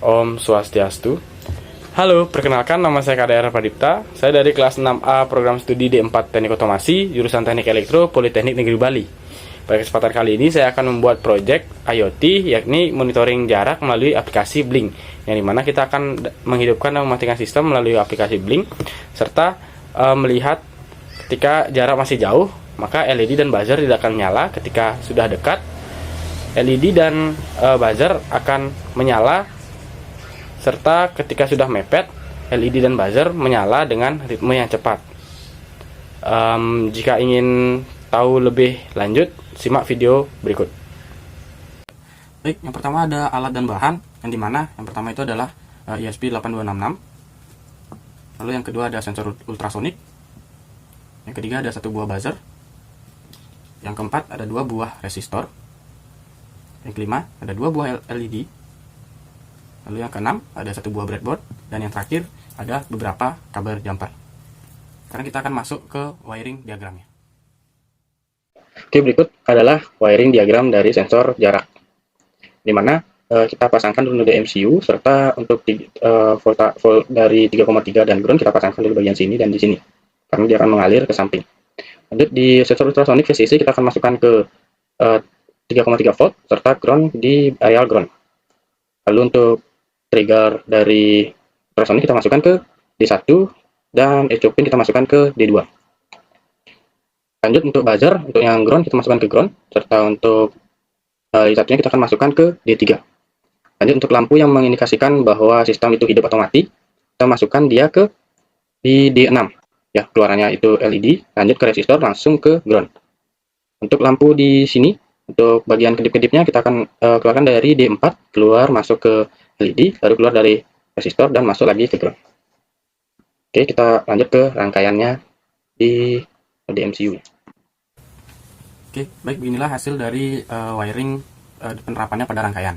Om Swastiastu. Halo, perkenalkan nama saya KDR Pradipta. Saya dari kelas 6A program studi D4 Teknik Otomasi, jurusan Teknik Elektro, Politeknik Negeri Bali. Pada kesempatan kali ini saya akan membuat proyek IoT, yakni monitoring jarak melalui aplikasi Blink, yang dimana kita akan menghidupkan dan mematikan sistem melalui aplikasi Blink, serta melihat ketika jarak masih jauh, maka LED dan buzzer tidak akan menyala. Ketika sudah dekat, LED dan buzzer akan menyala, serta ketika sudah mepet, LED dan buzzer menyala dengan ritme yang cepat. Jika ingin tahu lebih lanjut, simak video berikut. Baik, yang pertama ada alat dan bahan, yang dimana yang pertama itu adalah ESP8266. Lalu yang kedua ada sensor ultrasonik. Yang ketiga ada satu buah buzzer. Yang keempat ada dua buah resistor. Yang kelima ada dua buah LED. Lalu yang keenam ada satu buah breadboard. Dan yang terakhir ada beberapa kabel jumper. Sekarang kita akan masuk ke wiring diagramnya. Oke, berikut adalah wiring diagram dari sensor jarak, di mana kita pasangkan dulu di MCU, serta untuk volt dari 3,3 dan ground kita pasangkan dulu bagian sini dan di sini, karena dia akan mengalir ke samping. Lanjut di sensor ultrasonic VCC kita akan masukkan ke 3,3 volt serta ground di areal ground. Lalu untuk trigger dari ultrasonic kita masukkan ke D1 dan echo pin kita masukkan ke D2. Lanjut untuk buzzer, untuk yang ground kita masukkan ke ground, serta untuk satunya kita akan masukkan ke D3. Lanjut untuk lampu yang mengindikasikan bahwa sistem itu hidup atau mati, kita masukkan dia ke di D6. Ya, keluarannya itu LED, lanjut ke resistor langsung ke ground. Untuk lampu di sini, untuk bagian kedip-kedipnya kita akan keluarkan dari D4, keluar masuk ke LED, lalu keluar dari resistor dan masuk lagi ke ground. Oke, kita lanjut ke rangkaiannya di MCU. Oke, baik, beginilah hasil dari wiring penerapannya pada rangkaian.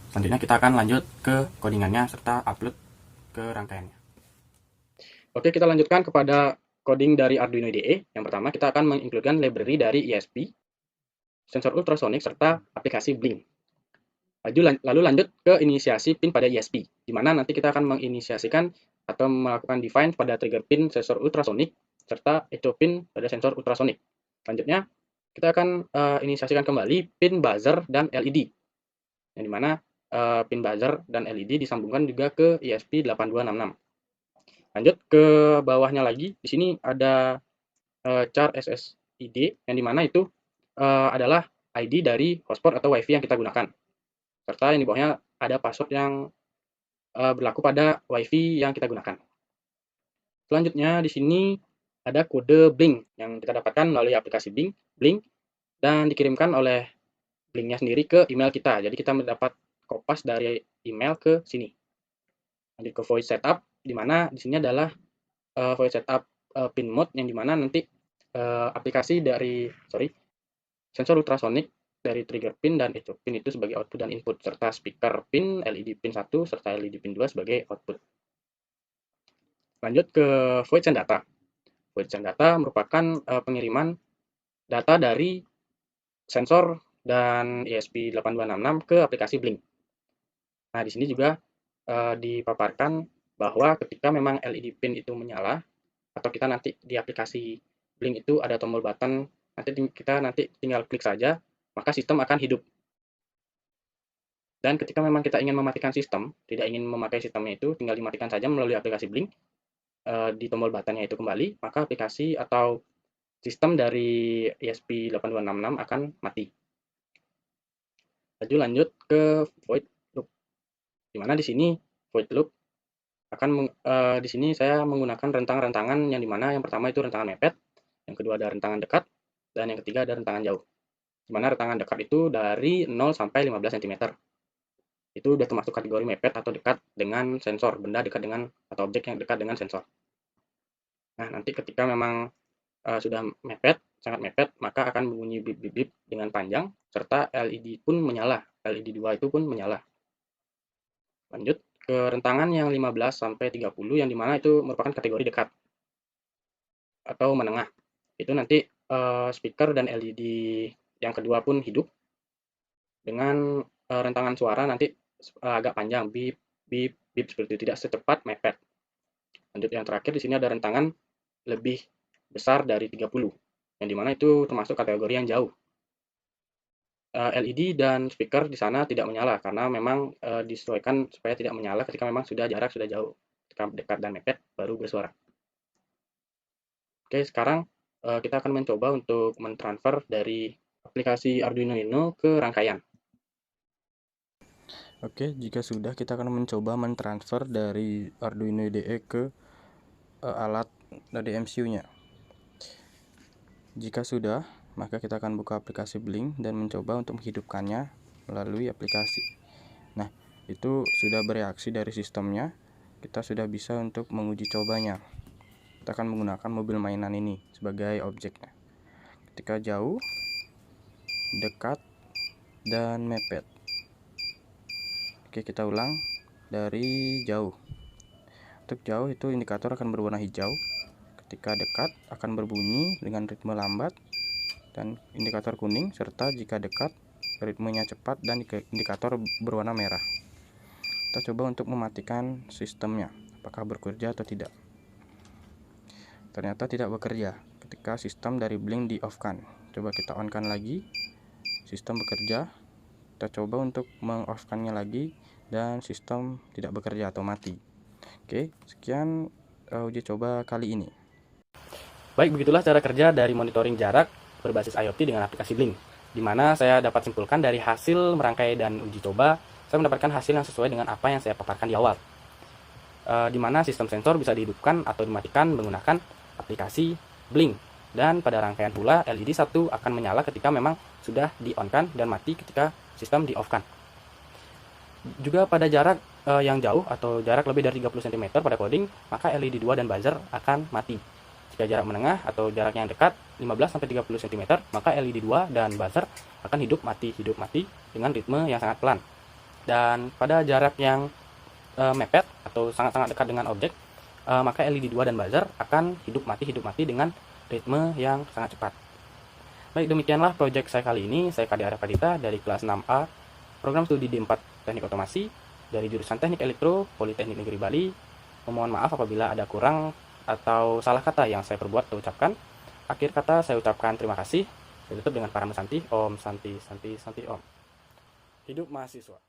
Selanjutnya kita akan lanjut ke codingannya serta upload ke rangkaiannya. Oke, kita lanjutkan kepada coding dari Arduino IDE. Yang pertama kita akan mengincludekan library dari ESP, sensor ultrasonic, serta aplikasi Blink. Lalu lanjut ke inisiasi pin pada ESP, di mana nanti kita akan menginisiasikan atau melakukan define pada trigger pin sensor ultrasonic, serta echo pin pada sensor ultrasonic. Selanjutnya kita akan inisiasikan kembali pin buzzer dan LED, yang dimana pin buzzer dan LED disambungkan juga ke ESP8266. Lanjut ke bawahnya lagi, di sini ada char SSID, yang dimana itu adalah ID dari hotspot atau WiFi yang kita gunakan, serta yang di bawahnya ada password yang berlaku pada WiFi yang kita gunakan. Selanjutnya di sini ada kode Blink yang kita dapatkan melalui aplikasi Blink dan dikirimkan oleh Blinknya sendiri ke email kita. Jadi kita mendapat kopas dari email ke sini. Lanjut ke voice setup, di mana di sini adalah voice setup pin mode, yang dimana nanti aplikasi dari sensor ultrasonic dari trigger pin dan echo pin itu sebagai output dan input, serta speaker pin, LED pin 1 serta LED pin 2 sebagai output. Lanjut ke void send data. Void send data merupakan pengiriman data dari sensor dan ESP8266 ke aplikasi Blink. Nah, di sini juga dipaparkan bahwa ketika memang LED pin itu menyala, atau kita nanti di aplikasi Blink itu ada tombol button, kita tinggal klik saja, maka sistem akan hidup. Dan ketika memang kita ingin mematikan sistem, tidak ingin memakai sistemnya itu, tinggal dimatikan saja melalui aplikasi Blink, di tombol buttonnya itu kembali, maka aplikasi atau sistem dari ESP8266 akan mati. Lanjut ke void loop, dimana di sini void loop akan di sini saya menggunakan rentang-rentangan, yang dimana yang pertama itu rentangan mepet, yang kedua ada rentangan dekat, dan yang ketiga ada rentangan jauh. Dimana rentangan dekat itu dari 0 sampai 15 cm. Itu sudah termasuk kategori mepet atau dekat dengan sensor, benda dekat dengan atau objek yang dekat dengan sensor. Nah, nanti ketika memang sudah mepet, sangat mepet, maka akan berbunyi bip-bip dengan panjang, serta LED pun menyala, LED 2 itu pun menyala. Lanjut ke rentangan yang 15 sampai 30, yang dimana itu merupakan kategori dekat atau menengah. Itu nanti speaker dan LED yang kedua pun hidup dengan rentangan suara nanti agak panjang, bip bip bip seperti itu, tidak secepat mepet. Lanjut yang terakhir di sini ada rentangan lebih besar dari 30, yang dimana itu termasuk kategori yang jauh. LED dan speaker di sana tidak menyala karena memang disesuaikan supaya tidak menyala ketika memang jarak sudah jauh. Ketika dekat dan mepet baru bersuara. Oke, sekarang kita akan mencoba untuk mentransfer dari aplikasi Arduino Uno ke rangkaian. Oke, jika sudah, kita akan mencoba mentransfer dari Arduino IDE ke alat dari MCU-nya. Jika sudah, maka kita akan buka aplikasi Blink dan mencoba untuk menghidupkannya melalui aplikasi. Nah, itu sudah bereaksi dari sistemnya. Kita sudah bisa untuk menguji cobanya. Kita akan menggunakan mobil mainan ini sebagai objeknya. Ketika jauh, dekat, dan mepet. Oke, kita ulang dari jauh. Untuk jauh itu indikator akan berwarna hijau. Ketika dekat akan berbunyi dengan ritme lambat dan indikator kuning, serta jika dekat ritmenya cepat dan indikator berwarna merah. Kita coba untuk mematikan sistemnya, apakah bekerja atau tidak. Ternyata tidak bekerja ketika sistem dari Blink di off-kan. Coba kita on-kan lagi, sistem bekerja. Kita coba untuk meng-off-kannya lagi dan sistem tidak bekerja atau mati. Oke, sekian uji coba kali ini. Baik, begitulah cara kerja dari monitoring jarak berbasis IoT dengan aplikasi Blink, di mana saya dapat simpulkan dari hasil merangkai dan uji coba, saya mendapatkan hasil yang sesuai dengan apa yang saya paparkan di awal, di mana sistem sensor bisa dihidupkan atau dimatikan menggunakan aplikasi Blink, dan pada rangkaian pula LED 1 akan menyala ketika memang sudah di-on-kan dan mati ketika sistem di-off-kan. Juga pada jarak yang jauh atau jarak lebih dari 30 cm pada coding, maka LED 2 dan buzzer akan mati. Jika jarak menengah atau jarak yang dekat 15-30 cm, maka LED 2 dan buzzer akan hidup mati dengan ritme yang sangat pelan. Dan pada jarak yang mepet atau sangat-sangat dekat dengan objek, maka LED 2 dan buzzer akan hidup mati dengan ritme yang sangat cepat. Baik, demikianlah proyek saya kali ini. Saya Kade Arafadita dari kelas 6A, program studi D4 Teknik Otomasi dari jurusan Teknik Elektro, Politeknik Negeri Bali. Memohon maaf apabila ada kurang atau salah kata yang saya perbuat atau ucapkan. Akhir kata saya ucapkan terima kasih. Saya tutup dengan Parama Santi, Om Santi Santi Santi Om. Hidup mahasiswa.